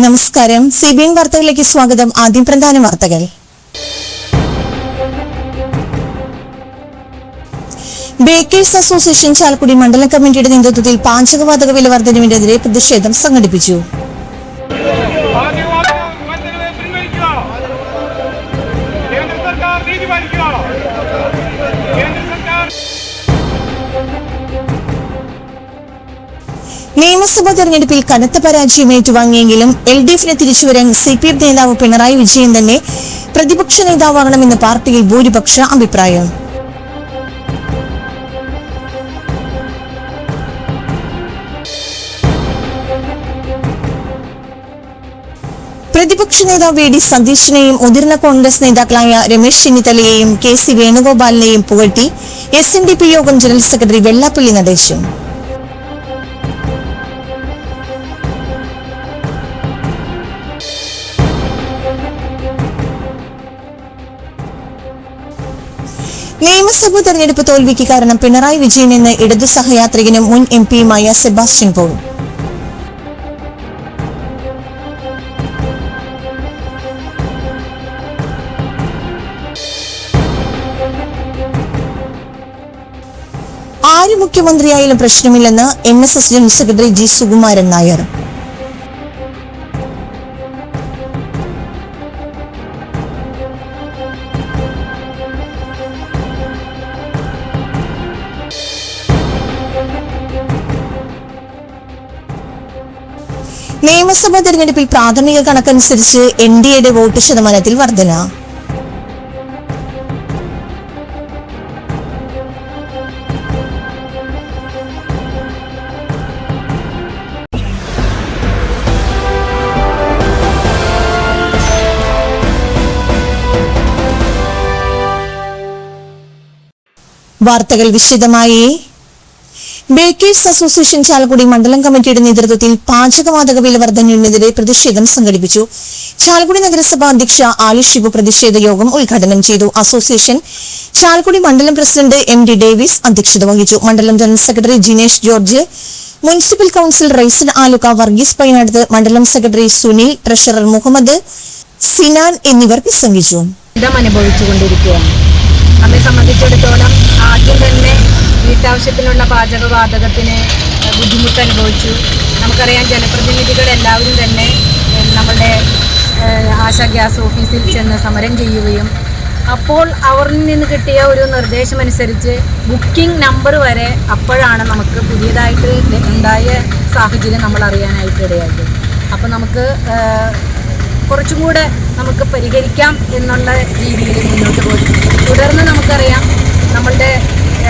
നമസ്കാരം. CBN വാർത്തകളിലേക്ക് സ്വാഗതം. ആദ്യം പ്രധാന വാർത്തകൾ. ബേക്കേഴ്സ് അസോസിയേഷൻ ചാലക്കുടി മണ്ഡലം കമ്മിറ്റിയുടെ നേതൃത്വത്തിൽ പാചകവാതക വില വർധനവിനെതിരെ പ്രതിഷേധം സംഘടിപ്പിച്ചു. നിയമസഭാ തെരഞ്ഞെടുപ്പിൽ കനത്ത പരാജയം ഏറ്റുവാങ്ങിയെങ്കിലും LDFന് തിരിച്ചുവരാൻ CPM നേതാവ് പിണറായി വിജയൻ തന്നെ പ്രതിപക്ഷ നേതാവാകണമെന്ന് പാർട്ടിയിൽ ഭൂരിപക്ഷ അഭിപ്രായം. പ്രതിപക്ഷ നേതാവ് VD സതീശനെയും മുതിർന്ന കോൺഗ്രസ് നേതാക്കളായ രമേശ് ചെന്നിത്തലയെയും KC വേണുഗോപാലിനെയും പുകഴ്ത്തി SNDP യോഗം ജനറൽ സെക്രട്ടറി വെള്ളാപ്പള്ളി നടേശൻ. നിയമസഭാ തെരഞ്ഞെടുപ്പ് തോൽവിക്ക് കാരണം പിണറായി വിജയൻ എന്ന ഇടതു സഹയാത്രികനും മുൻ MP-യുമായ സെബാസ്റ്റ്യൻ പോൾ. ആര് മുഖ്യമന്ത്രിയായാലും പ്രശ്നമില്ലെന്ന് NSS general secretary G. Sukumaran Nair. നിയമസഭാ തെരഞ്ഞെടുപ്പിൽ പ്രാഥമിക കണക്കനുസരിച്ച് NDAയുടെ വോട്ട് ശതമാനത്തിൽ വർധന. വാർത്തകൾ വിശദമായി. ബേക്കേഴ്സ് അസോസിയേഷൻ ചാലക്കുടി മണ്ഡലം കമ്മിറ്റിയുടെ നേതൃത്വത്തിൽ പാചകവാതക വില വർധനവിനെതിരെ പ്രതിഷേധം സംഘടിപ്പിച്ചു. ചാലക്കുടി നഗരസഭാ അധ്യക്ഷ ആലി ഷിബു പ്രതിഷേധ യോഗം ഉദ്ഘാടനം ചെയ്തു. അസോസിയേഷൻ ചാലക്കുടി മണ്ഡലം പ്രസിഡന്റ് MD ഡേവിസ് അധ്യക്ഷത വഹിച്ചു. മണ്ഡലം general secretary Jinesh George, municipal council Ryzen Alukka, Varghese Painadath, മണ്ഡലം സെക്രട്ടറി സുനിൽ, ട്രഷറർ മുഹമ്മദ് സിനാൻ എന്നിവർ പ്രസംഗിച്ചു. നമ്മെ സംബന്ധിച്ചിടത്തോളം ആദ്യം തന്നെ വീട്ടാവശ്യത്തിനുള്ള പാചകവാതകത്തിന് ബുദ്ധിമുട്ട് അനുഭവിച്ചു. നമുക്കറിയാം, ജനപ്രതിനിധികൾ എല്ലാവരും തന്നെ നമ്മുടെ ആശാ ഗ്യാസ് ഓഫീസിൽ ചെന്ന് സമരം ചെയ്യുകയും അപ്പോൾ അവരിൽ നിന്ന് കിട്ടിയ ഒരു നിർദ്ദേശമനുസരിച്ച് ബുക്കിംഗ് നമ്പർ വരെ അപ്പോഴാണ് നമുക്ക് പുതിയതായിട്ട് ഉണ്ടായ സാഹചര്യം നമ്മൾ അറിയാനായിട്ട് ഇടയായത്. അപ്പോൾ നമുക്ക് കുറച്ചും കൂടെ നമുക്ക് പരിഹരിക്കാം എന്നുള്ള രീതിയിൽ മുന്നോട്ട് പോയി. തുടർന്ന് നമുക്കറിയാം, നമ്മളുടെ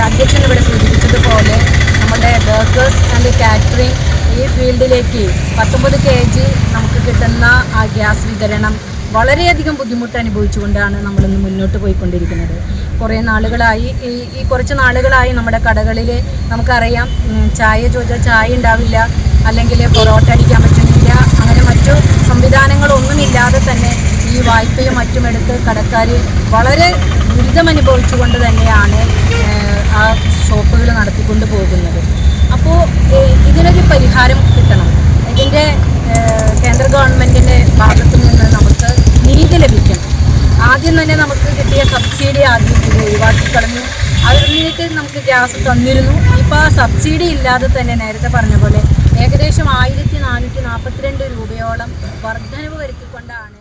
അധ്യക്ഷൻ ഇവിടെ സൂചിപ്പിച്ചതുപോലെ നമ്മുടെ ബേക്കേഴ്സ് ആൻഡ് കാറ്ററിംഗ് ഈ ഫീൽഡിലേക്ക് 19 kg നമുക്ക് കിട്ടുന്ന ആ ഗ്യാസ് വിതരണം വളരെയധികം ബുദ്ധിമുട്ട് അനുഭവിച്ചുകൊണ്ടാണ് നമ്മളിന്ന് മുന്നോട്ട് പോയിക്കൊണ്ടിരിക്കുന്നത്. കുറച്ച് നാളുകളായി നമ്മുടെ കടകളിൽ നമുക്കറിയാം, ചായ ചോദിച്ചാൽ ചായ ഉണ്ടാവില്ല, അല്ലെങ്കിൽ പൊറോട്ട അടിക്കാൻ പറ്റുന്നില്ല, അങ്ങനെ മറ്റു സംവിധാനങ്ങളൊന്നുമില്ലാതെ തന്നെ ഈ വായ്പയും മറ്റുമെടുത്ത് കടക്കാർ വളരെ ദുരിതമനുഭവിച്ചുകൊണ്ട് തന്നെയാണ് ആ ഷോപ്പുകൾ നടത്തിക്കൊണ്ട് പോകുന്നത്. അപ്പോൾ ഇതിനൊരു പരിഹാരം കിട്ടണം. ഇതിൻ്റെ കേന്ദ്ര ഗവൺമെൻറ്റിൻ്റെ ഭാഗത്തു നിന്ന് നമുക്ക് നീതി ലഭിക്കണം. ആദ്യം തന്നെ നമുക്ക് കിട്ടിയ സബ്സിഡി ആദ്യം ഒഴിവാക്കിക്കളഞ്ഞു. അതിലേക്ക് നമുക്ക് ഗ്യാസ് തന്നിരുന്നു. ഇപ്പോൾ ആ സബ്സിഡി ഇല്ലാതെ തന്നെ നേരത്തെ പറഞ്ഞ പോലെ ഏകദേശം 1442 രൂപയോളം വർധനവ് വരുത്തിക്കൊണ്ടാണ്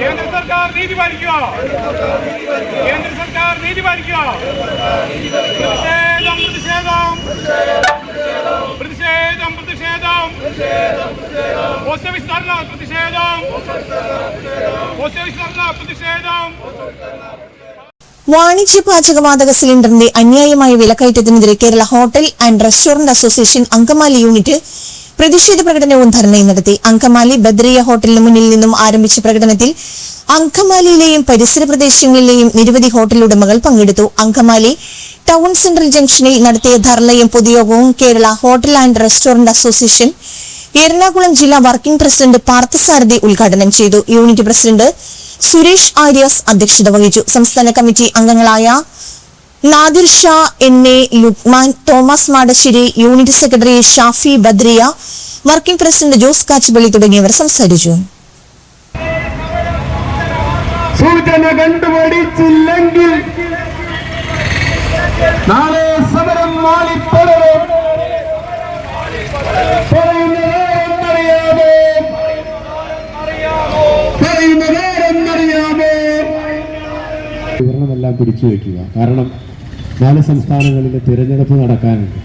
കേന്ദ്ര സർക്കാർ നീതി പാലിക്കുക. കേന്ദ്ര സർക്കാർ നീതി പാലിക്കുക. പ്രതിഷേധം പ്രതിഷേധം പ്രതിഷേധം പോസ്റ്റ് ഓഫീസ് ധർണ പ്രതിഷേധം പോസ്റ്റ് ഓഫീസ് ധർണ പ്രതിഷേധം. വാണിജ്യ പാചകവാതക സിലിണ്ടറിന്റെ അന്യായമായ വിലക്കയറ്റത്തിനെതിരെ Kerala hotel and restaurant association Angamaly unit പ്രതിഷേധ പ്രകടനവും ധർണയും നടത്തി. അങ്കമാലി ബദ്രിയ ഹോട്ടലിന് മുന്നിൽ നിന്നും ആരംഭിച്ച പ്രകടനത്തിൽ അങ്കമാലിയിലെയും പരിസര പ്രദേശങ്ങളിലെയും നിരവധി ഹോട്ടൽ ഉടമകൾ പങ്കെടുത്തു. അങ്കമാലി ടൗൺ സെൻട്രൽ ജംഗ്ഷനിൽ നടത്തിയ ധർണയും പൊതുയോഗവും Kerala hotel and restaurant association Ernakulam ജില്ലാ വർക്കിംഗ് പ്രസിഡന്റ് പാർത്ഥസാരഥി ഉദ്ഘാടനം ചെയ്തു. യൂണിറ്റ് പ്രസിഡന്റ് സുരേഷ് ആര്യാസ് അധ്യക്ഷത വഹിച്ചു. സംസ്ഥാന കമ്മിറ്റി അംഗങ്ങളായ Nadir Shah N A, Lukman, Thomas Madassery, unit secretary Shafi Badriya, working president Jose Kachupally തുടങ്ങിയവർ സംസാരിച്ചു. സൂചന കണ്ടുപിടിച്ചില്ലെങ്കിൽ നാളെ സമരം മാളിപ്പടരും. വിവരണമെല്ലാം പിടിച്ചു വയ്ക്കുക. കാരണം 4 സംസ്ഥാനങ്ങളിലെ തിരഞ്ഞെടുപ്പ് നടക്കാനുണ്ട്.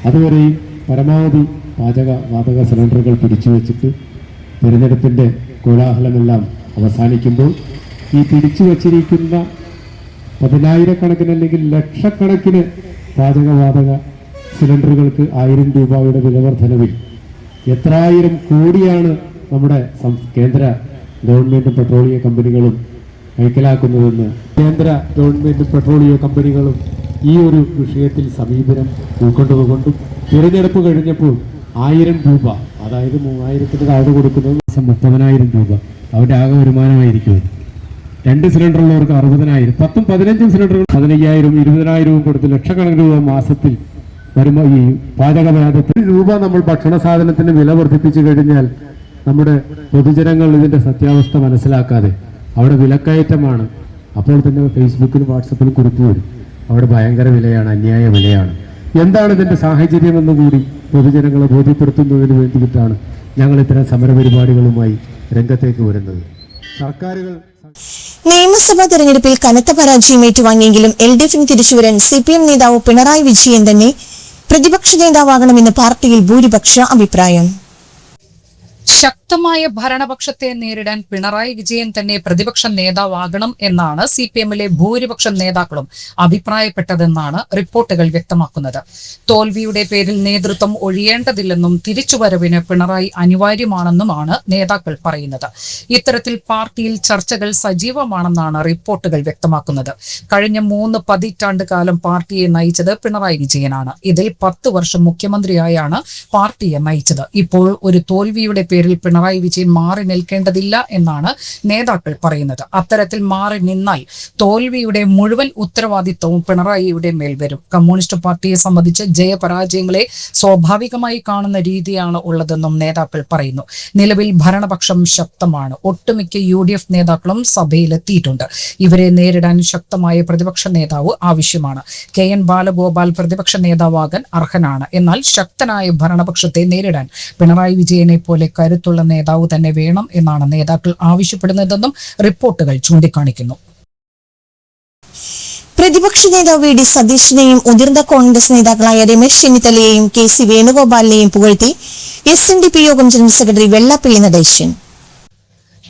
അതുവരെയും പരമാവധി വാതക സിലിണ്ടറുകൾ പിടിച്ചു വച്ചിട്ട് തിരഞ്ഞെടുപ്പിൻ്റെ കോലാഹലമെല്ലാം അവസാനിക്കുമ്പോൾ ഈ പിടിച്ചു വച്ചിരിക്കുന്ന 10,000-കണക്കിന് അല്ലെങ്കിൽ ലക്ഷക്കണക്കിന് വാതക സിലിണ്ടറുകൾക്ക് 1000 രൂപയുടെ വിലവർദ്ധനവിൽ എത്രായിരം കോടിയാണ് നമ്മുടെ കേന്ദ്ര ഗവൺമെൻറ്റും പെട്രോളിയം കമ്പനികളും കൈക്കലാക്കുന്നതെന്ന് കേന്ദ്ര ഗവൺമെൻറ്റും പെട്രോളിയം കമ്പനികളും ഈ ഒരു വിഷയത്തിൽ സമീപനം ഉൾക്കൊണ്ടതുകൊണ്ടും തിരഞ്ഞെടുപ്പ് കഴിഞ്ഞപ്പോൾ 1000 രൂപ, അതായത് 3000-ന് താഴെ കൊടുക്കുന്നത് 30,000 രൂപ അവരുടെ ആകെ വരുമാനമായിരിക്കും. 2 സിലിണ്ടറുള്ളവർക്ക് 60,000, 10ഉം 15ഉം സിലിണ്ടറുകൾ 15,000, 20,000 കൊടുത്ത് ലക്ഷക്കണക്കിന് രൂപ മാസത്തിൽ വരുമ്പോൾ ഈ പാചകവാതകത്തിന് രൂപ നമ്മൾ ഭക്ഷണ സാധനത്തിന് വില വർദ്ധിപ്പിച്ചു കഴിഞ്ഞാൽ നമ്മുടെ പൊതുജനങ്ങൾ ഇതിൻ്റെ സത്യാവസ്ഥ മനസ്സിലാക്കാതെ അവിടെ വിലക്കയറ്റമാണ്. അപ്പോൾ തന്നെ ഫേസ്ബുക്കിലും വാട്സപ്പിലും കുറിപ്പ് വരും, അവിടെ ഭയങ്കര വിലയാണ്, അന്യായ വിലയാണ്. എന്താണ് ഇതിൻ്റെ സാഹചര്യമെന്ന് കൂടി പൊതുജനങ്ങളെ ബോധ്യപ്പെടുത്തുന്നതിന് വേണ്ടിയിട്ടാണ് ഞങ്ങൾ ഇത്തരം സമരപരിപാടികളുമായി രംഗത്തേക്ക് വരുന്നത്. സർക്കാരുകൾ നിയമസഭാ തെരഞ്ഞെടുപ്പിൽ കനത്ത പരാജയം ഏറ്റുവാങ്ങിയെങ്കിലും LDFന് തിരിച്ചുവരാൻ CPM നേതാവ് പിണറായി വിജയൻ തന്നെ പ്രതിപക്ഷ നേതാവാകണമെന്ന് പാർട്ടിയിൽ ഭൂരിപക്ഷ അഭിപ്രായം. ശക്തമായ ഭരണപക്ഷത്തെ നേരിടാൻ പിണറായി വിജയൻ തന്നെ പ്രതിപക്ഷ നേതാവാകണം എന്നാണ് CPM-ലെ ഭൂരിപക്ഷം നേതാക്കളും അഭിപ്രായപ്പെട്ടതെന്നാണ് റിപ്പോർട്ടുകൾ വ്യക്തമാക്കുന്നത്. തോൽവിയുടെ പേരിൽ നേതൃത്വം ഒഴിയേണ്ടതില്ലെന്നും തിരിച്ചുവരവിന് പിണറായി അനിവാര്യമാണെന്നുമാണ് നേതാക്കൾ പറയുന്നത്. ഇത്തരത്തിൽ പാർട്ടിയിൽ ചർച്ചകൾ സജീവമാണെന്നാണ് റിപ്പോർട്ടുകൾ വ്യക്തമാക്കുന്നത്. കഴിഞ്ഞ 3 പതിറ്റാണ്ട് കാലം പാർട്ടിയെ നയിച്ചത് പിണറായി വിജയനാണ്. ഇതിൽ 10 വർഷം മുഖ്യമന്ത്രിയായാണ് പാർട്ടിയെ നയിച്ചത്. ഇപ്പോൾ ഒരു തോൽവിയുടെ പേരിൽ പിണറായി വിജയൻ മാറി നിൽക്കേണ്ടതില്ല എന്നാണ് നേതാക്കൾ പറയുന്നത്. അത്തരത്തിൽ മാറി നിന്നാൽ തോൽവിയുടെ മുഴുവൻ ഉത്തരവാദിത്വവും പിണറായിയുടെ മേൽ വരും. കമ്മ്യൂണിസ്റ്റ് പാർട്ടിയെ സംബന്ധിച്ച് ജയപരാജയങ്ങളെ സ്വാഭാവികമായി കാണുന്ന രീതിയാണ് ഉള്ളതെന്നും നേതാക്കൾ പറയുന്നു. നിലവിൽ ഭരണപക്ഷം ശക്തമാണ്. ഒട്ടുമിക്ക UDF നേതാക്കളും സഭയിലെത്തിയിട്ടുണ്ട്. ഇവരെ നേരിടാൻ ശക്തമായ പ്രതിപക്ഷ നേതാവ് ആവശ്യമാണ്. KN ബാലഗോപാൽ പ്രതിപക്ഷ നേതാവാകാൻ അർഹനാണ്. എന്നാൽ ശക്തനായ ഭരണപക്ഷത്തെ നേരിടാൻ പിണറായി വിജയനെ പോലെ കരുത്തുള്ള നേതാവ് തന്നെ വേണം എന്നാണ് നേതാക്കൾ ആവശ്യപ്പെടുന്നതെന്നും റിപ്പോർട്ടുകൾ ചൂണ്ടിക്കാണിക്കുന്നു. പ്രതിപക്ഷ നേതാവ് VD സതീശനെയും മുതിർന്ന കോൺഗ്രസ് നേതാക്കളായ രമേശ് ചെന്നിത്തലയെയും KC വേണുഗോപാലിനെയും പുകഴ്ത്തി SNDP യോഗം ജനറൽ സെക്രട്ടറി വെള്ളാപ്പള്ളി നടേശൻ.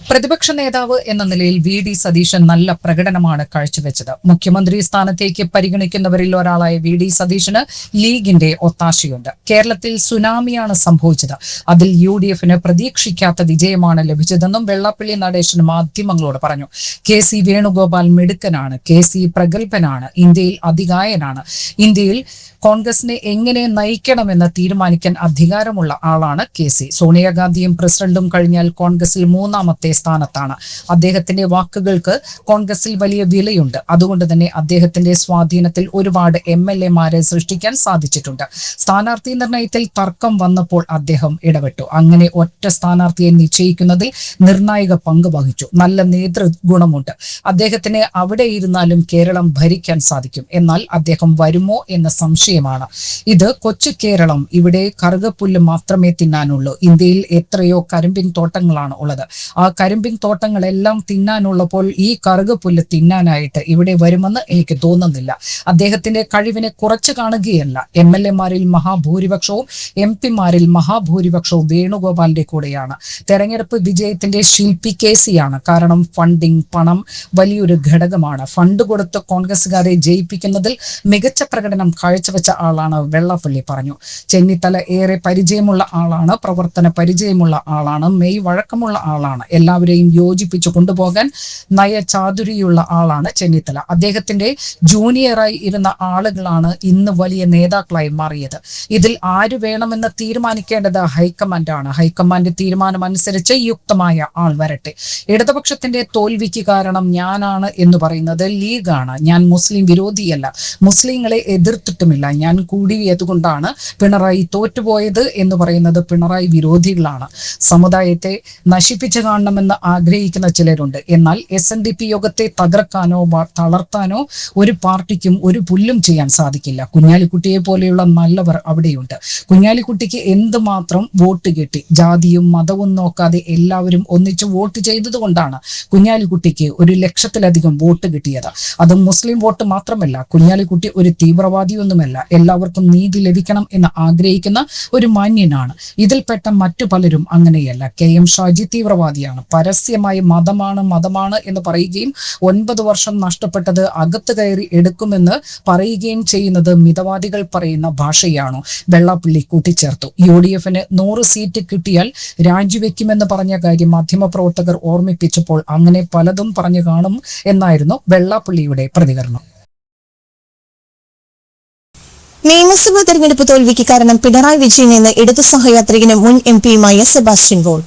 പ്രതിപക്ഷ നേതാവ് എന്ന നിലയിൽ VD സതീശൻ നല്ല പ്രകടനമാണ് കാഴ്ചവെച്ചത്. മുഖ്യമന്ത്രി സ്ഥാനത്തേക്ക് പരിഗണിക്കുന്നവരിൽ ഒരാളായ VD സതീശന് ലീഗിന്റെ ഒത്താശയുണ്ട്. കേരളത്തിൽ സുനാമിയാണ് സംഭവിച്ചത്. അതിൽ UDFന് പ്രതീക്ഷിക്കാത്ത വിജയമാണ് ലഭിച്ചതെന്നും വെള്ളാപ്പള്ളി നടേശൻ മാധ്യമങ്ങളോട് പറഞ്ഞു. KC വേണുഗോപാൽ മിടുക്കനാണ്. KC പ്രഗത്ഭനാണ്. ഇന്ത്യയിൽ അതികായനാണ്. ഇന്ത്യയിൽ കോൺഗ്രസിനെ എങ്ങനെ നയിക്കണമെന്ന് തീരുമാനിക്കാൻ അധികാരമുള്ള ആളാണ് KC. സോണിയാഗാന്ധിയും പ്രസിഡന്റും കഴിഞ്ഞാൽ കോൺഗ്രസിൽ 3ാമത്തെ സ്ഥാനത്താണ്. അദ്ദേഹത്തിന്റെ വാക്കുകൾക്ക് കോൺഗ്രസിൽ വലിയ വിലയുണ്ട്. അതുകൊണ്ട് തന്നെ അദ്ദേഹത്തിന്റെ സ്വാധീനത്തിൽ ഒരുപാട് MLA-മാരെ സൃഷ്ടിക്കാൻ സാധിച്ചിട്ടുണ്ട്. സ്ഥാനാർത്ഥി നിർണയത്തിൽ തർക്കം വന്നപ്പോൾ അദ്ദേഹം ഇടപെട്ടു. അങ്ങനെ ഒറ്റ സ്ഥാനാർത്ഥിയെ നിശ്ചയിക്കുന്നതിൽ നിർണായക പങ്ക് വഹിച്ചു. നല്ല നേതൃഗുണമുണ്ട് അദ്ദേഹത്തിന്. അവിടെ ഇരുന്നാലും കേരളം ഭരിക്കാൻ സാധിക്കും. എന്നാൽ അദ്ദേഹം വരുമോ എന്ന സംശയമാണ്. ഇത് കൊച്ചു കേരളം. ഇവിടെ കറുകപ്പുല്ല് മാത്രമേ തിന്നാനുള്ളൂ. ഇന്ത്യയിൽ എത്രയോ കരിമ്പിൻ തോട്ടങ്ങളാണ് ഉള്ളത്. ആ കരിമ്പിൻ തോട്ടങ്ങളെല്ലാം തിന്നാനുള്ളപ്പോൾ ഈ കറുകപ്പുല്ല് തിന്നാനായിട്ട് ഇവിടെ വരുമെന്ന് എനിക്ക് തോന്നുന്നില്ല. അദ്ദേഹത്തിന്റെ കഴിവിനെ കുറച്ചു കാണുകയല്ല. MLA-മാരിൽ മഹാഭൂരിപക്ഷവും MP-മാരിൽ മഹാഭൂരിപക്ഷവും വേണുഗോപാലിന്റെ കൂടെയാണ്. തെരഞ്ഞെടുപ്പ് വിജയത്തിന്റെ ശില്പി KC-യാണ്. കാരണം ഫണ്ടിങ്, പണം വലിയൊരു ഘടകമാണ്. ഫണ്ട് കൊടുത്ത് കോൺഗ്രസുകാരെ ജയിപ്പിക്കുന്നതിൽ മികച്ച പ്രകടനം കാഴ്ചവെച്ച കാഴ്ചവെച്ച ആളാണ് വെള്ളാപ്പള്ളി പറഞ്ഞു. ചെന്നിത്തല ഏറെ പരിചയമുള്ള ആളാണ്, പ്രവർത്തന പരിചയമുള്ള ആളാണ്, മെയ് വഴക്കമുള്ള ആളാണ്, എല്ലാവരെയും യോജിപ്പിച്ചു കൊണ്ടുപോകാൻ നയചാതുരിയുള്ള ആളാണ് ചെന്നിത്തല. അദ്ദേഹത്തിന്റെ ജൂനിയറായി ഇരുന്ന ആളുകളാണ് ഇന്ന് വലിയ നേതാക്കളായി മാറിയത്. ഇതിൽ ആര് വേണമെന്ന് തീരുമാനിക്കേണ്ടത് ഹൈക്കമാൻഡാണ്. ഹൈക്കമാൻഡ് തീരുമാനമനുസരിച്ച് യുക്തമായ ആൾ വരട്ടെ. ഇടതുപക്ഷത്തിന്റെ തോൽവിക്ക് കാരണം ഞാനാണ് എന്ന് പറയുന്നത് ലീഗാണ്. ഞാൻ മുസ്ലിം വിരോധിയല്ല, മുസ്ലിങ്ങളെ എതിർത്തിട്ടുമില്ല. ഞാൻ കൂടിയതുകൊണ്ടാണ് പിണറായി തോറ്റുപോയത് എന്ന് പറയുന്നത് പിണറായി വിരോധികളാണ്. സമുദായത്തെ നശിപ്പിച്ചു കാണണമെന്ന് ആഗ്രഹിക്കുന്ന ചിലരുണ്ട്. എന്നാൽ SNDP യോഗത്തെ തകർക്കാനോ തളർത്താനോ ഒരു പാർട്ടിക്കും ഒരു പുല്ലും ചെയ്യാൻ സാധിക്കില്ല. കുഞ്ഞാലിക്കുട്ടിയെ പോലെയുള്ള നല്ലവർ അവിടെയുണ്ട്. കുഞ്ഞാലിക്കുട്ടിക്ക് എന്തുമാത്രം വോട്ട് കിട്ടി? ജാതിയും മതവും നോക്കാതെ എല്ലാവരും ഒന്നിച്ച് വോട്ട് ചെയ്തതുകൊണ്ടാണ് കുഞ്ഞാലിക്കുട്ടിക്ക് 1,00,000-ലധികം വോട്ട് കിട്ടിയത്. അതും മുസ്ലിം വോട്ട് മാത്രമല്ല. കുഞ്ഞാലിക്കുട്ടി ഒരു തീവ്രവാദിയൊന്നുമല്ല. എല്ലാവർക്കും നീതി ലഭിക്കണം എന്ന് ആഗ്രഹിക്കുന്ന ഒരു മാന്യനാണ്. ഇതിൽപ്പെട്ട മറ്റു പലരും അങ്ങനെയല്ല. KM ഷാജി തീവ്രവാദിയാണ്. പരസ്യമായി മതമാണ് എന്ന് പറയുകയും 9 വർഷം നഷ്ടപ്പെട്ടത് അകത്ത് കയറി എടുക്കുമെന്ന് പറയുകയും ചെയ്യുന്നത് മിതവാദികൾ പറയുന്ന ഭാഷയാണോ? വെള്ളാപ്പള്ളി കൂട്ടിച്ചേർത്തു. UDF-ന് 100 സീറ്റ് കിട്ടിയാൽ രാജിവെക്കുമെന്ന് പറഞ്ഞ കാര്യം മാധ്യമപ്രവർത്തകർ ഓർമ്മിപ്പിച്ചപ്പോൾ അങ്ങനെ പലതും പറഞ്ഞു കാണും എന്നായിരുന്നു വെള്ളാപ്പള്ളിയുടെ പ്രതികരണം. നിയമസഭാ തെരഞ്ഞെടുപ്പ് തോൽവിക്ക് കാരണം പിണറായി വിജയൻ എന്ന് ഇടതു സഹയാത്രികനും മുൻ MP-യുമായ സെബാസ്റ്റ്യൻ പോൾ.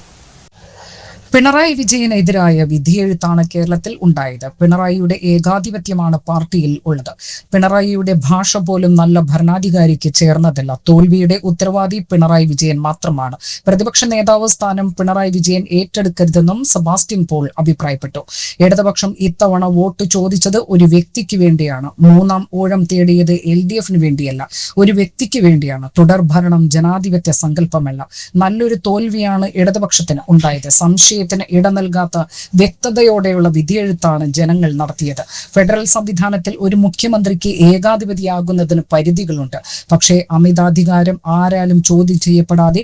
പിണറായി വിജയനെതിരായ വിധിയെഴുത്താണ് കേരളത്തിൽ ഉണ്ടായത്. പിണറായിയുടെ ഏകാധിപത്യമാണ് പാർട്ടിയിൽ ഉള്ളത്. പിണറായിയുടെ ഭാഷ പോലും നല്ല ഭരണാധികാരിക്ക് ചേർന്നതല്ല. തോൽവിയുടെ ഉത്തരവാദി പിണറായി വിജയൻ മാത്രമാണ്. പ്രതിപക്ഷ നേതാവ് സ്ഥാനം പിണറായി വിജയൻ ഏറ്റെടുക്കരുതെന്നും സെബാസ്റ്റ്യൻ പോൾ അഭിപ്രായപ്പെട്ടു. ഇടതുപക്ഷം ഇത്തവണ വോട്ട് ചോദിച്ചത് ഒരു വ്യക്തിക്ക് വേണ്ടിയാണ്. 3ാം ഊഴം തേടിയത് LDF-ന് വേണ്ടിയല്ല, ഒരു വ്യക്തിക്ക് വേണ്ടിയാണ്. തുടർ ഭരണം ജനാധിപത്യ സങ്കല്പമല്ല. നല്ലൊരു തോൽവിയാണ് ഇടതുപക്ഷത്തിന് ഉണ്ടായത്. സംശയത്തിന് ഇട നൽകാത്ത വ്യക്തതയോടെയുള്ള വിധിയെഴുത്താണ് ജനങ്ങൾ നടത്തിയത്. ഫെഡറൽ സംവിധാനത്തിൽ ഒരു മുഖ്യമന്ത്രിക്ക് ഏകാധിപതിയാകുന്നതിന് പരിധികളുണ്ട്. പക്ഷേ അമിതാധികാരം ആരാലും ചോദ്യം ചെയ്യപ്പെടാതെ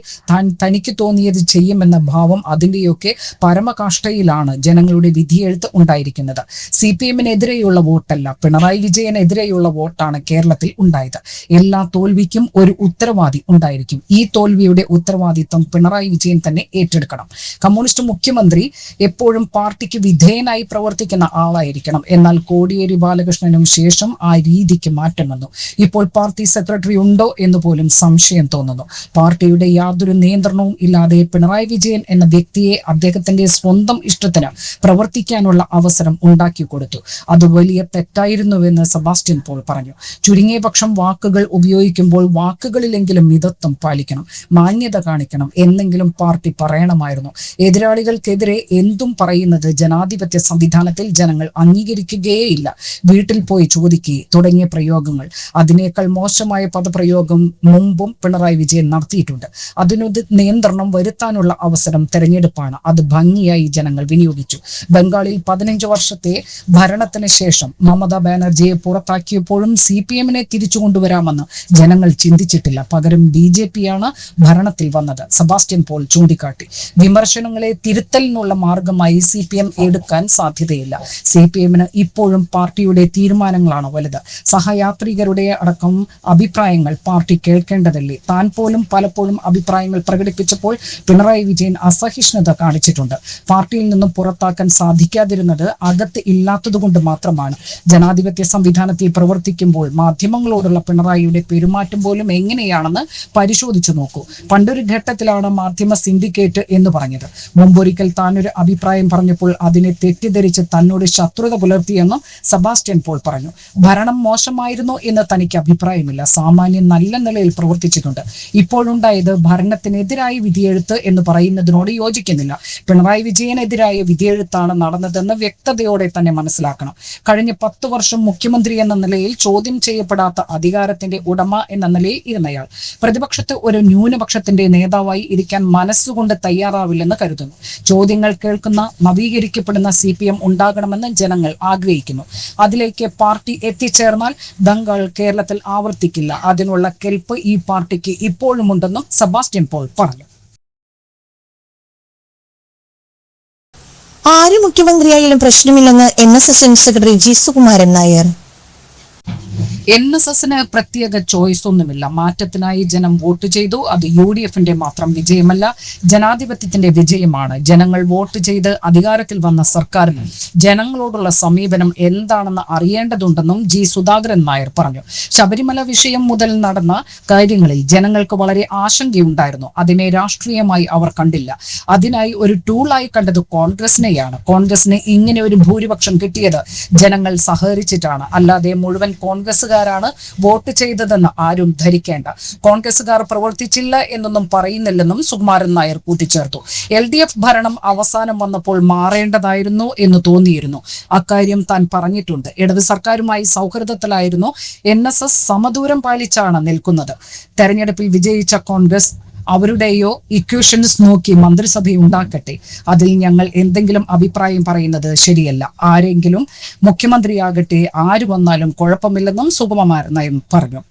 തനിക്ക് തോന്നിയത് ചെയ്യുമെന്ന ഭാവം, അതിൻ്റെയൊക്കെ പരമകാഷ്ഠയിലാണ് ജനങ്ങളുടെ വിധിയെഴുത്ത് ഉണ്ടായിരിക്കുന്നത്. CPM-നെതിരെയുള്ള വോട്ടല്ല, പിണറായി വിജയനെതിരെയുള്ള വോട്ടാണ് കേരളത്തിൽ ഉണ്ടായത്. എല്ലാ തോൽവിക്കും ഒരു ഉത്തരവാദി ഉണ്ടായിരിക്കും. ഈ തോൽവിയുടെ ഉത്തരവാദിത്വം പിണറായി വിജയൻ തന്നെ ഏറ്റെടുക്കണം. കമ്മ്യൂണിസ്റ്റ് മുഖ്യമന്ത്രി എപ്പോഴും പാർട്ടിക്ക് വിധേയനായി പ്രവർത്തിക്കുന്ന ആളായിരിക്കണം. എന്നാൽ കോടിയേരി ബാലകൃഷ്ണനും ശേഷം ആ രീതിക്ക് മാറ്റം വന്നു. ഇപ്പോൾ പാർട്ടി സെക്രട്ടറി ഉണ്ടോ എന്ന് പോലും സംശയം തോന്നുന്നു. പാർട്ടിയുടെ യാതൊരു നിയന്ത്രണവും ഇല്ലാതെ പിണറായി വിജയൻ എന്ന വ്യക്തിയെ അദ്ദേഹത്തിന്റെ സ്വന്തം ഇഷ്ടത്തിന് പ്രവർത്തിക്കാനുള്ള അവസരം ഉണ്ടാക്കി കൊടുത്തു. അത് വലിയ തെറ്റായിരുന്നുവെന്ന് സെബാസ്റ്റ്യൻ പോൾ പറഞ്ഞു. ചുരുങ്ങിയ പക്ഷം വാക്കുകൾ ഉപയോഗിക്കുമ്പോൾ വാക്കുകളിലെങ്കിലും മിതത്വം പാലിക്കണം, മാന്യത കാണിക്കണം എന്നെങ്കിലും പാർട്ടി പറയണമായിരുന്നു. എതിരാളികൾക്കെതിരെ എന്തും പറയുന്നത് ജനാധിപത്യ സംവിധാനത്തിൽ ജനങ്ങൾ അംഗീകരിക്കുകയേയില്ല. വീട്ടിൽ പോയി ചോദിക്കുക തുടങ്ങിയ പ്രയോഗങ്ങൾ, അതിനേക്കാൾ മോശമായ പദപ്രയോഗം മുമ്പും പിണറായി വിജയൻ നടത്തിയിട്ടുണ്ട്. അതിനൊരു നിയന്ത്രണം വരുത്താനുള്ള അവസരം തെരഞ്ഞെടുപ്പാണ്. അത് ഭംഗിയായി ജനങ്ങൾ വിനിയോഗിച്ചു. ബംഗാളിൽ 15 വർഷത്തെ ഭരണത്തിന് ശേഷം മമതാ ബാനർജിയെ പുറത്താക്കിയപ്പോഴും CPM-നെ തിരിച്ചു കൊണ്ടുവരാമെന്ന് ജനങ്ങൾ ചിന്തിച്ചിട്ടില്ല. പകരം BJP-യാണ് ഭരണത്തിൽ വന്നത്. സെബാസ്റ്റ്യൻ പോൾ ചൂണ്ടിക്കാട്ടി. വിമർശനങ്ങളെ തിരുത്തലിനുള്ള മാർഗമായി CPM എടുക്കാൻ സാധ്യതയില്ല. CPM-ന് ഇപ്പോഴും പാർട്ടിയുടെ തീരുമാനങ്ങളാണ് വലുത്. സഹയാത്രികരുടെ അടക്കം അഭിപ്രായങ്ങൾ പാർട്ടി കേൾക്കേണ്ടതല്ലേ? താൻ പോലും പലപ്പോഴും അഭിപ്രായങ്ങൾ പ്രകടിപ്പിച്ചപ്പോൾ പിണറായി വിജയൻ അസഹിഷ്ണുത കാണിച്ചിട്ടുണ്ട്. പാർട്ടിയിൽ നിന്നും പുറത്താക്കാൻ സാധിക്കാതിരുന്നത് അകത്ത് ഇല്ലാത്തതുകൊണ്ട് മാത്രമാണ്. ജനാധിപത്യ സംവിധാനത്തിൽ പ്രവർത്തിക്കുമ്പോൾ മാധ്യമങ്ങളോടുള്ള പിണറായിയുടെ പെരുമാറ്റം പോലും എങ്ങനെയാണെന്ന് പരിശോധിച്ചു നോക്കൂ. പണ്ടൊരു ഘട്ടത്തിലാണ് മാധ്യമ സിൻഡിക്കേറ്റ് എന്ന് പറഞ്ഞത്. മുമ്പൊരിക്കൽ താനൊരു അഭിപ്രായം പറഞ്ഞപ്പോൾ അതിനെ തെറ്റിദ്ധരിച്ച് തന്നോട് ശത്രുത പുലർത്തിയെന്ന് സെബാസ്റ്റ്യൻ പോൾ പറഞ്ഞു. ഭരണം മോശമായിരുന്നു എന്ന് തനിക്ക് അഭിപ്രായമില്ല. സാമാന്യം നല്ല നിലയിൽ പ്രവർത്തിച്ചിട്ടുണ്ട്. ഇപ്പോഴുണ്ടായത് ഭരണത്തിനെതിരായി വിധിയെഴുത്ത് എന്ന് പറയുന്നതിനോട് യോജിക്കുന്നില്ല. പിണറായി വിജയനെതിരായ വിധിയെഴുത്താണ് നടന്നതെന്ന് വ്യക്തതയോടെ തന്നെ മനസ്സിലാക്കണം. കഴിഞ്ഞ 10 വർഷം മുഖ്യമന്ത്രി എന്ന നിലയിൽ ചോദ്യം ചെയ്യപ്പെടാത്ത അധികാരത്തിന്റെ ഉടമ എന്ന നിലയിൽ ഇരുന്നയാൾ പ്രതിപക്ഷത്ത് ഒരു ന്യൂനപക്ഷത്തിന്റെ നേതാവായി ഇരിക്കാൻ മനസ്സുകൊണ്ട് തയ്യാറാവില്ലെന്ന് കരുതുന്നു. ചോദ്യങ്ങൾ കേൾക്കുന്ന നവീകരിക്കപ്പെടുന്ന CPM ഉണ്ടാകണമെന്ന് ജനങ്ങൾ ആഗ്രഹിക്കുന്നു. അതിലേക്ക് പാർട്ടി എത്തിച്ചേർന്നാൽ ബംഗാൾ കേരളത്തിൽ ആവർത്തിക്കില്ല. അതിനുള്ള കെൽപ്പ് ഈ പാർട്ടിക്ക് ഇപ്പോഴുമുണ്ടെന്നും സെബാസ്റ്റ്യൻ പോൾ പറഞ്ഞു. ആര് മുഖ്യമന്ത്രിയായാലും പ്രശ്നമില്ലെന്ന് NSS secretary G Sukumaran Nair. NSSന് പ്രത്യേക ചോയ്സ് ഒന്നുമില്ല. മാറ്റത്തിനായി ജനം വോട്ട് ചെയ്തു. അത് UDFന്റെ മാത്രം വിജയമല്ല, ജനാധിപത്യത്തിന്റെ വിജയമാണ്. ജനങ്ങൾ വോട്ട് ചെയ്ത് അധികാരത്തിൽ വന്ന സർക്കാരിന് ജനങ്ങളോടുള്ള സമീപനം എന്താണെന്ന് അറിയേണ്ടതുണ്ടെന്നും G. സുധാകരൻ നായർ പറഞ്ഞു. ശബരിമല വിഷയം മുതൽ നടന്ന കാര്യങ്ങളിൽ ജനങ്ങൾക്ക് വളരെ ആശങ്കയുണ്ടായിരുന്നു. അതിനെ രാഷ്ട്രീയമായി അവർ കണ്ടില്ല. അതിനായി ഒരു ടൂളായി കണ്ടത് കോൺഗ്രസിനെയാണ്. കോൺഗ്രസിന് ഇങ്ങനെ ഒരു ഭൂരിപക്ഷം കിട്ടിയത് ജനങ്ങൾ സഹകരിച്ചിട്ടാണ്, അല്ലാതെ മുഴുവൻ കോൺഗ്രസുകാരാണ് വോട്ട് ചെയ്തതെന്ന് ആരും ധരിക്കേണ്ട. കോൺഗ്രസുകാർ പ്രവർത്തിച്ചില്ല എന്നൊന്നും പറയുന്നില്ലെന്നും സുകുമാരൻ നായർ കൂട്ടിച്ചേർത്തു. LDF ഭരണം അവസാനം വന്നപ്പോൾ മാറേണ്ടതായിരുന്നു എന്ന് തോന്നിയിരുന്നു. അക്കാര്യം താൻ പറഞ്ഞിട്ടുണ്ട്. ഇടത് സർക്കാരുമായി സൗഹൃദത്തിലായിരുന്നു. NSS സമദൂരം പാലിച്ചാണ് നിൽക്കുന്നത്. തെരഞ്ഞെടുപ്പിൽ വിജയിച്ച കോൺഗ്രസ് അവരുടെയോ ഇക്വേഷൻസ് നോക്കി മന്ത്രിസഭയുണ്ടാക്കട്ടെ. അതിൽ ഞങ്ങൾ എന്തെങ്കിലും അഭിപ്രായം പറയുന്നത് ശരിയല്ല. ആരെങ്കിലും മുഖ്യമന്ത്രിയാകട്ടെ, ആര് വന്നാലും കുഴപ്പമില്ലെന്നും സുകുമാരൻ നായർ പറഞ്ഞു.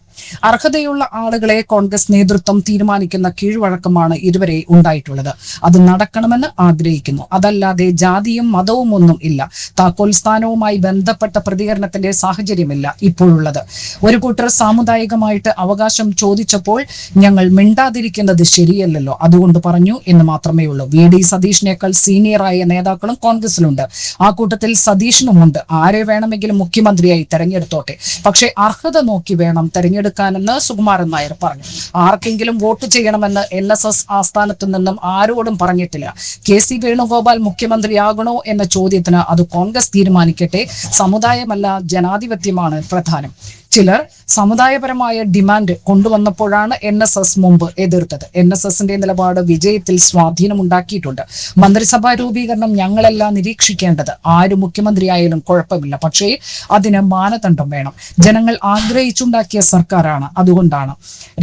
അർഹതയുള്ള ആളുകളെ കോൺഗ്രസ് നേതൃത്വം തീരുമാനിക്കുന്ന കീഴ്വഴക്കമാണ് ഇതുവരെ ഉണ്ടായിട്ടുള്ളത്. അത് നടക്കണമെന്ന് ആഗ്രഹിക്കുന്നു. അതല്ലാതെ ജാതിയും മതവും ഒന്നും ഇല്ല. താക്കോൽ സ്ഥാനവുമായി ബന്ധപ്പെട്ട പ്രതികരണത്തിന്റെ സാഹചര്യമില്ല ഇപ്പോഴുള്ളത്. ഒരു കൂട്ടർ സാമുദായികമായിട്ട് അവകാശം ചോദിച്ചപ്പോൾ ഞങ്ങൾ മിണ്ടാതിരിക്കുന്നത് ശരിയല്ലല്ലോ, അതുകൊണ്ട് പറഞ്ഞു എന്ന് മാത്രമേ ഉള്ളൂ. VD സതീഷിനേക്കാൾ സീനിയറായ നേതാക്കളും കോൺഗ്രസിലുണ്ട്. ആ കൂട്ടത്തിൽ സതീഷിനുമുണ്ട്. ആരെ വേണമെങ്കിലും മുഖ്യമന്ത്രിയായി തെരഞ്ഞെടുത്തോട്ടെ, പക്ഷേ അർഹത നോക്കി വേണം തെരഞ്ഞെടുക്കാനെന്ന് സുകുമാരൻ നായർ പറഞ്ഞു. ആർക്കെങ്കിലും വോട്ട് ചെയ്യണമെന്ന് NSS ആസ്ഥാനത്തു നിന്നും ആരോടും പറഞ്ഞിട്ടില്ല. KC വേണുഗോപാൽ മുഖ്യമന്ത്രിയാകണോ എന്ന ചോദ്യത്തിന് അത് കോൺഗ്രസ് തീരുമാനിക്കട്ടെ. സമുദായമല്ല, ജനാധിപത്യമാണ് പ്രധാനം. ചിലർ സമുദായപരമായ ഡിമാൻഡ് കൊണ്ടുവന്നപ്പോഴാണ് NSS മുമ്പ് എതിർത്തത്. NSSന്റെ നിലപാട് വിജയത്തിൽ സ്വാധീനമുണ്ടാക്കിയിട്ടുണ്ട്. മന്ത്രിസഭാ രൂപീകരണം ഞങ്ങളെല്ലാം നിരീക്ഷിക്കേണ്ടത്. ആര് മുഖ്യമന്ത്രിയായാലും കുഴപ്പമില്ല, പക്ഷേ അതിന് മാനദണ്ഡം വേണം. ജനങ്ങൾ ആഗ്രഹിച്ചുണ്ടാക്കിയ സർക്കാരാണ്, അതുകൊണ്ടാണ്.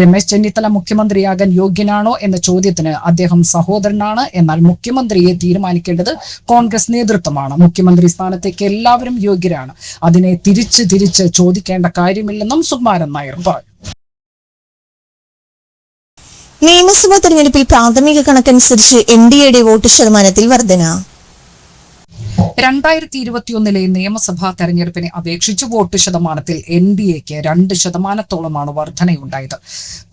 രമേശ് ചെന്നിത്തല മുഖ്യമന്ത്രിയാകാൻ യോഗ്യനാണോ എന്ന ചോദ്യത്തിന് അദ്ദേഹം സഹോദരനാണ്. എന്നാൽ മുഖ്യമന്ത്രിയെ തീരുമാനിക്കേണ്ടത് കോൺഗ്രസ് നേതൃത്വമാണ്. മുഖ്യമന്ത്രി സ്ഥാനത്തേക്ക് എല്ലാവരും യോഗ്യരാണ്. അതിനെ തിരിച്ച് ചോദിക്കേണ്ട കാര്യമില്ലെന്നും സുകുമാരൻ നായർ പറഞ്ഞു. നിയമസഭാ തെരഞ്ഞെടുപ്പിൽ പ്രാഥമിക കണക്കനുസരിച്ച് NDAയുടെ വോട്ട് ശതമാനത്തിൽ വർധന. 2021 നിയമസഭാ തെരഞ്ഞെടുപ്പിനെ അപേക്ഷിച്ച് വോട്ട് ശതമാനത്തിൽ NDAക്ക് 2% വർധനയുണ്ടായത്.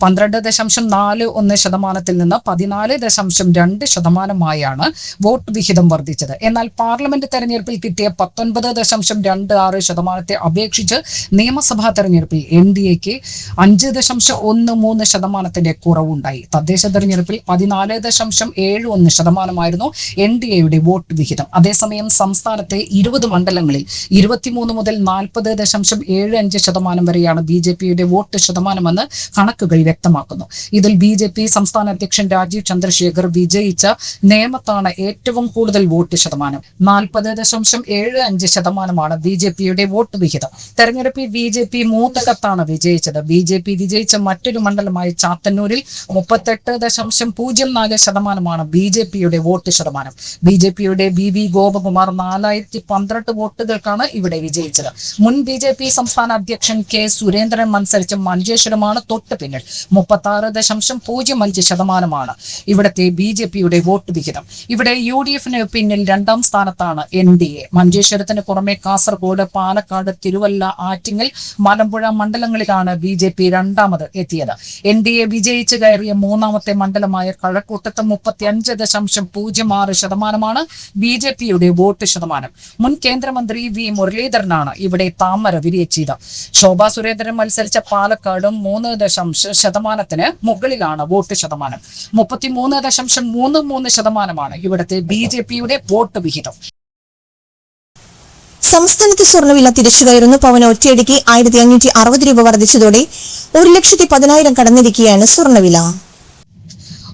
12.41% നിന്ന് 14.2% വോട്ട് വിഹിതം വർദ്ധിച്ചത്. എന്നാൽ പാർലമെന്റ് തെരഞ്ഞെടുപ്പിൽ കിട്ടിയ 19.26% അപേക്ഷിച്ച് നിയമസഭാ തെരഞ്ഞെടുപ്പിൽ NDAക്ക് 5.13% കുറവുണ്ടായി. തദ്ദേശ തെരഞ്ഞെടുപ്പിൽ 14.71% NDAയുടെ വോട്ട് വിഹിതം. അതേസമയം സംസ്ഥാനത്തെ 20 മണ്ഡലങ്ങളിൽ 23 മുതൽ 40.75% വരെയാണ് BJPയുടെ വോട്ട് ശതമാനമെന്ന് കണക്കുകൾ വ്യക്തമാക്കുന്നു. ഇതിൽ BJP സംസ്ഥാന അധ്യക്ഷൻ രാജീവ് ചന്ദ്രശേഖർ വിജയിച്ച നേമത്താണ് ഏറ്റവും കൂടുതൽ വോട്ട് ശതമാനം. 40.75% BJPയുടെ വോട്ട് വിഹിതം. തെരഞ്ഞെടുപ്പിൽ BJP 3 കത്താണ് വിജയിച്ചത്. BJP വിജയിച്ച മറ്റൊരു മണ്ഡലമായ ചാത്തന്നൂരിൽ 38.04% BJPയുടെ വോട്ട് ശതമാനം. BJPയുടെ BV ഗോപകുമാർ 4012 വോട്ടുകൾക്കാണ് ഇവിടെ വിജയിച്ചത്. മുൻ BJP സംസ്ഥാന അധ്യക്ഷൻ K. സുരേന്ദ്രൻ മത്സരിച്ച മഞ്ചേശ്വരമാണ് തൊട്ട് പിന്നിൽ. 36.05% ഇവിടത്തെ BJPയുടെ വോട്ട് വിഹിതം. ഇവിടെ UDFന് പിന്നിൽ 2ാം സ്ഥാനത്താണ് NDA. മഞ്ചേശ്വരത്തിന് പുറമെ കാസർഗോഡ്, പാലക്കാട്, തിരുവല്ല, ആറ്റിങ്ങൽ, മലമ്പുഴ മണ്ഡലങ്ങളിലാണ് BJP 2ാമത് എത്തിയത്. NDA വിജയിച്ചു കയറിയ 3ാമത്തെ മണ്ഡലമായ കഴക്കൂട്ടത്ത് 35.06% BJPയുടെ വോട്ട് ശതമാനം. മുൻ കേന്ദ്രമന്ത്രി V. മുരളീധരനാണ് ഇവിടെ താമര വിരിയിച്ചത്. ശോഭാ സുരേന്ദ്രൻ മത്സരിച്ച പാലക്കാടും 3% മുകളിലാണ് വോട്ട് ശതമാനം. 33.33% ഇവിടുത്തെ BJPയുടെ വോട്ട് വിഹിതം. സംസ്ഥാനത്ത് സ്വർണ്ണവില തിരിച്ചു കയറുന്നു. പവന് ഒറ്റയടിക്ക് 1560 രൂപ വർദ്ധിച്ചതോടെ 1,10,000 കടന്നിരിക്കുകയാണ് സ്വർണ്ണവില.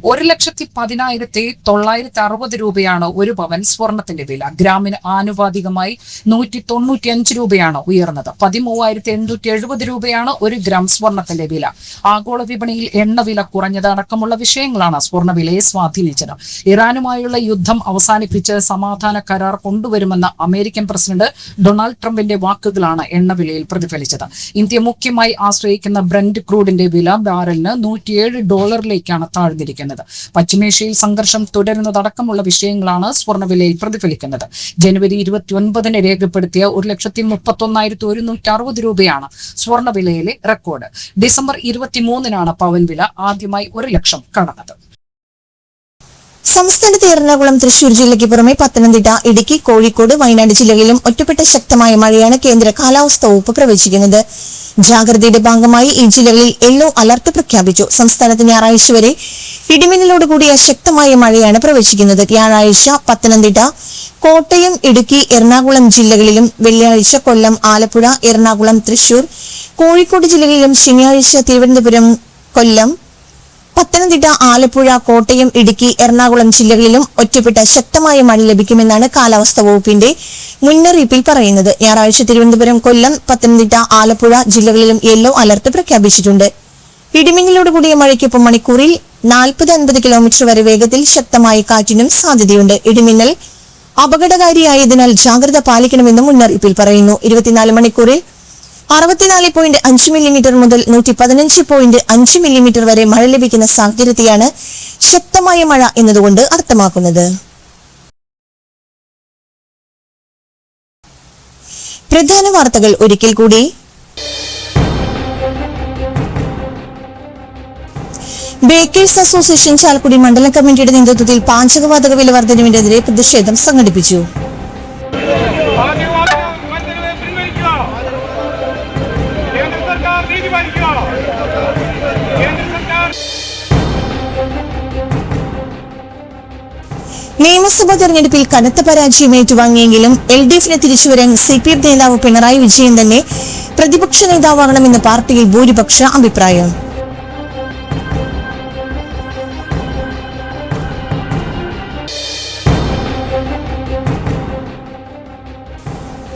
1,10,960 രൂപയാണ് ഒരു പവൻ സ്വർണത്തിന്റെ വില. ഗ്രാമിന് ആനുപാതികമായി 195 രൂപയാണ് ഉയർന്നത്. 13,870 രൂപയാണ് ഒരു ഗ്രാം സ്വർണത്തിന്റെ വില. ആഗോള വിപണിയിൽ എണ്ണവില കുറഞ്ഞതടക്കമുള്ള വിഷയങ്ങളാണ് സ്വർണ്ണവിലയെ സ്വാധീനിച്ചത്. ഇറാനുമായുള്ള യുദ്ധം അവസാനിപ്പിച്ച് സമാധാന കരാർ കൊണ്ടുവരുമെന്ന അമേരിക്കൻ പ്രസിഡന്റ് ഡൊണാൾഡ് ട്രംപിന്റെ വാക്കുകളാണ് എണ്ണവിലയിൽ പ്രതിഫലിച്ചത്. ഇന്ത്യ മുഖ്യമായി ആശ്രയിക്കുന്ന ബ്രന്റ് ക്രൂഡിന്റെ വില ബാരലിന് $107 താഴ്ന്നിരിക്കുന്നത്. പ്രതിഫലിക്കുന്നത്. പശ്ചിമേഷ്യയിൽ സംഘർഷം തുടരുന്നതടക്കമുള്ള വിഷയങ്ങളാണ് സ്വർണ്ണവിലയിൽ പ്രതിഫലിക്കുന്നത്. ജനുവരി 29 രേഖപ്പെടുത്തിയ 1,31,160 രൂപയാണ് സ്വർണ്ണവിലയിലെ റെക്കോർഡ്. ഡിസംബർ 23 പവൻ വില ആദ്യമായി 1 ലക്ഷം കടന്നത്. സംസ്ഥാനത്ത് എറണാകുളം, തൃശൂർ ജില്ലയ്ക്ക് പുറമെ പത്തനംതിട്ട, ഇടുക്കി, കോഴിക്കോട്, വയനാട് ജില്ലകളിലും ഒറ്റപ്പെട്ട ശക്തമായ മഴയാണ് കേന്ദ്ര കാലാവസ്ഥാ വകുപ്പ് പ്രവചിക്കുന്നത്. ജാഗ്രതയുടെ ഭാഗമായി ഈ ജില്ലകളിൽ യെല്ലോ അലർട്ട് പ്രഖ്യാപിച്ചു. സംസ്ഥാനത്ത് ഞായറാഴ്ച വരെ ഇടിമിന്നലോടുകൂടിയ ശക്തമായ മഴയാണ് പ്രവചിക്കുന്നത്. വ്യാഴാഴ്ച പത്തനംതിട്ട, കോട്ടയം, ഇടുക്കി, എറണാകുളം ജില്ലകളിലും, വെള്ളിയാഴ്ച കൊല്ലം, ആലപ്പുഴ, എറണാകുളം, തൃശൂർ, കോഴിക്കോട് ജില്ലകളിലും, ശനിയാഴ്ച തിരുവനന്തപുരം, കൊല്ലം, പത്തനംതിട്ട, ആലപ്പുഴ, കോട്ടയം, ഇടുക്കി, എറണാകുളം ജില്ലകളിലും ഒറ്റപ്പെട്ട ശക്തമായ മഴ ലഭിക്കുമെന്നാണ് കാലാവസ്ഥാ വകുപ്പിന്റെ മുന്നറിയിപ്പിൽ പറയുന്നത്. ഞായറാഴ്ച തിരുവനന്തപുരം, കൊല്ലം, പത്തനംതിട്ട, ആലപ്പുഴ ജില്ലകളിലും യെല്ലോ അലർട്ട് പ്രഖ്യാപിച്ചിട്ടുണ്ട്. ഇടിമിന്നലോടുകൂടിയ മഴയ്ക്കൊപ്പം മണിക്കൂറിൽ 40-50 കിലോമീറ്റർ വരെ വേഗത്തിൽ ശക്തമായ കാറ്റിനും സാധ്യതയുണ്ട്. ഇടിമിന്നൽ അപകടകാരിയായതിനാൽ ജാഗ്രത പാലിക്കണമെന്നും മുന്നറിയിപ്പിൽ പറയുന്നു. 24 മണിക്കൂറിൽ 64.5 മില്ലിമീറ്റർ മുതൽ 115.5 മില്ലിമീറ്റർ വരെ മഴ ലഭിക്കുന്ന സാഹചര്യത്തെയാണ് ശക്തമായ മഴ എന്നതുകൊണ്ട് അർത്ഥമാക്കുന്നത്. പ്രധാന വാർത്തകൾ ഒരിക്കൽ കൂടി. ബേക്കേഴ്സ് അസോസിയേഷൻ ചാലക്കുടി മണ്ഡലം കമ്മിറ്റിയുടെ നേതൃത്വത്തിൽ പാചകവാതക വില വർധനവിനെതിരെ പ്രതിഷേധം സംഘടിപ്പിച്ചു. നിയമസഭാ തെരഞ്ഞെടുപ്പിൽ കനത്ത പരാജയം ഏറ്റുവാങ്ങിയെങ്കിലും LDFന് തിരിച്ചുവരാൻ CPF നേതാവ് പിണറായി വിജയൻ തന്നെ പ്രതിപക്ഷ നേതാവാകണമെന്ന് പാർട്ടിയിൽ ഭൂരിപക്ഷ അഭിപ്രായം.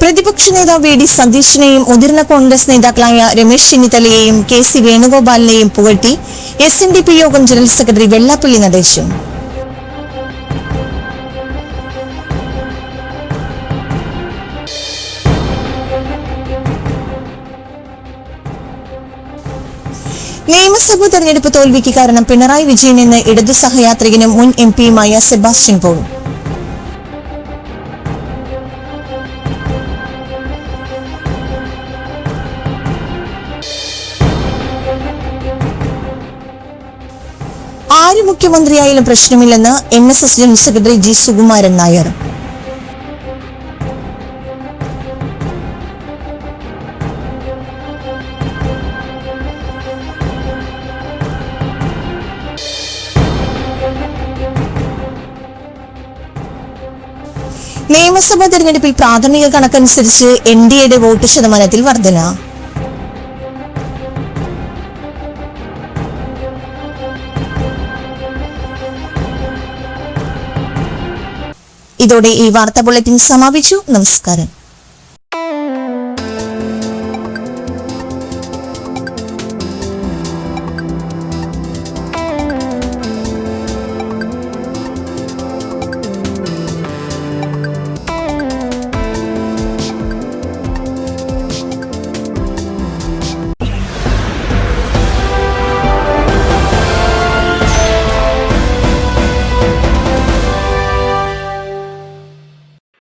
പ്രതിപക്ഷ നേതാവ് VD സതീശനെയും മുതിർന്ന കോൺഗ്രസ് നേതാക്കളായ രമേശ് ചെന്നിത്തലയെയും KC വേണുഗോപാലിനെയും പുകഴ്ത്തി SNDP യോഗം ജനറൽ സെക്രട്ടറി വെള്ളാപ്പള്ളി നടേശൻ. നിയമസഭാ തെരഞ്ഞെടുപ്പ് തോൽവിക്ക് കാരണം പിണറായി വിജയൻ എന്ന ഇടതു സഹയാത്രികനും മുൻ MP-യുമായ സെബാസ്റ്റ്യൻ പോൾ. ആര് മുഖ്യമന്ത്രിയായാലും പ്രശ്നമില്ലെന്ന് NSS general secretary G. Sukumaran Nair. നിയമസഭാ തെരഞ്ഞെടുപ്പിൽ പ്രാഥമിക കണക്കനുസരിച്ച് NDAയുടെ വോട്ട് ശതമാനത്തിൽ വർധന. ഇതോടെ ഈ വാർത്താ ബുള്ളറ്റിൻ സമാപിച്ചു. നമസ്കാരം.